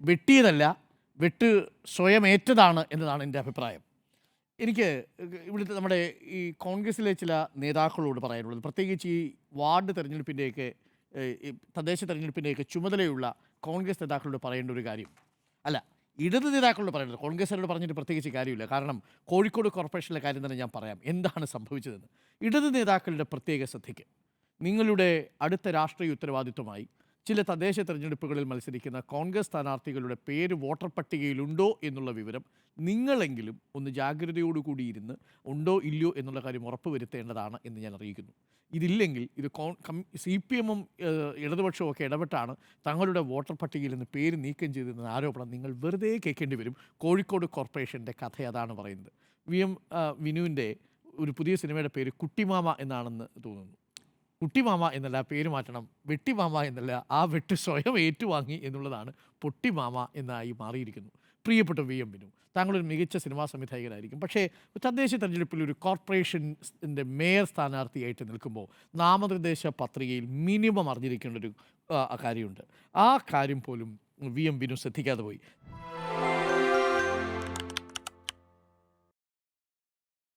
വെട്ടിയതല്ല, വെട്ട് സ്വയം ഏറ്റതാണ് എന്നതാണ് എൻ്റെ അഭിപ്രായം. എനിക്ക് ഇവിടുത്തെ നമ്മുടെ ഈ കോൺഗ്രസ്സിലെ ചില നേതാക്കളോട് പറയാനുള്ളത്, പ്രത്യേകിച്ച് ഈ വാർഡ് തെരഞ്ഞെടുപ്പിൻ്റെയൊക്കെ ഈ തദ്ദേശ തെരഞ്ഞെടുപ്പിൻ്റെയൊക്കെ ചുമതലയുള്ള കോൺഗ്രസ് നേതാക്കളോട് പറയേണ്ട ഒരു കാര്യം, അല്ല, ഇടത് നേതാക്കളോട് പറയേണ്ടത്, കോൺഗ്രസ്സുകാരോട് പറഞ്ഞിട്ട് പ്രത്യേകിച്ച് കാര്യമില്ല. കാരണം കോഴിക്കോട് കോർപ്പറേഷനിലെ കാര്യം തന്നെ ഞാൻ പറയാം എന്താണ് സംഭവിച്ചതെന്ന്. ഇടത് നേതാക്കളുടെ പ്രത്യേക ശ്രദ്ധയ്ക്ക്, നിങ്ങളുടെ അടുത്ത രാഷ്ട്രീയ ഉത്തരവാദിത്വമായി ചില തദ്ദേശ തെരഞ്ഞെടുപ്പുകളിൽ മത്സരിക്കുന്ന കോൺഗ്രസ് സ്ഥാനാർത്ഥികളുടെ പേര് വോട്ടർ പട്ടികയിലുണ്ടോ എന്നുള്ള വിവരം നിങ്ങളെങ്കിലും ഒന്ന് ജാഗ്രതയോടുകൂടി ഇരുന്ന് ഉണ്ടോ ഇല്ലയോ എന്നുള്ള കാര്യം ഉറപ്പുവരുത്തേണ്ടതാണ് എന്ന് ഞാൻ അറിയിക്കുന്നു. ഇതില്ലെങ്കിൽ ഇത് സി പി എമ്മും ഇടതുപക്ഷവും ഒക്കെ ഇടപെട്ടാണ് തങ്ങളുടെ വോട്ടർ പട്ടികയിൽ നിന്ന് പേര് നീക്കം ചെയ്തെന്ന ആരോപണം നിങ്ങൾ വെറുതെ കേൾക്കേണ്ടി വരും. കോഴിക്കോട് കോർപ്പറേഷൻ്റെ കഥ അതാണ് പറയുന്നത്. വിനുവിൻ്റെ ഒരു പുതിയ സിനിമയുടെ പേര് കുട്ടിമാമ എന്നാണെന്ന് തോന്നുന്നു. കുട്ടിമാമ എന്നല്ല, പേര് മാറ്റണം. വെട്ടിമാമ എന്നല്ല, ആ വെട്ട് സ്വയം ഏറ്റുവാങ്ങി എന്നുള്ളതാണ് പൊട്ടിമാമ എന്നായി മാറിയിരിക്കുന്നു. പ്രിയപ്പെട്ട വിനു, താങ്കളൊരു മികച്ച സിനിമാ സംവിധായകനായിരിക്കും. പക്ഷേ തദ്ദേശ തെരഞ്ഞെടുപ്പിൽ ഒരു കോർപ്പറേഷൻ്റെ മേയർ സ്ഥാനാർത്ഥിയായിട്ട് നിൽക്കുമ്പോൾ നാമനിർദ്ദേശ പത്രികയിൽ മിനിമം അറിഞ്ഞിരിക്കേണ്ട ഒരു കാര്യമുണ്ട്. ആ കാര്യം പോലും വിനു ശ്രദ്ധിക്കാതെ പോയി.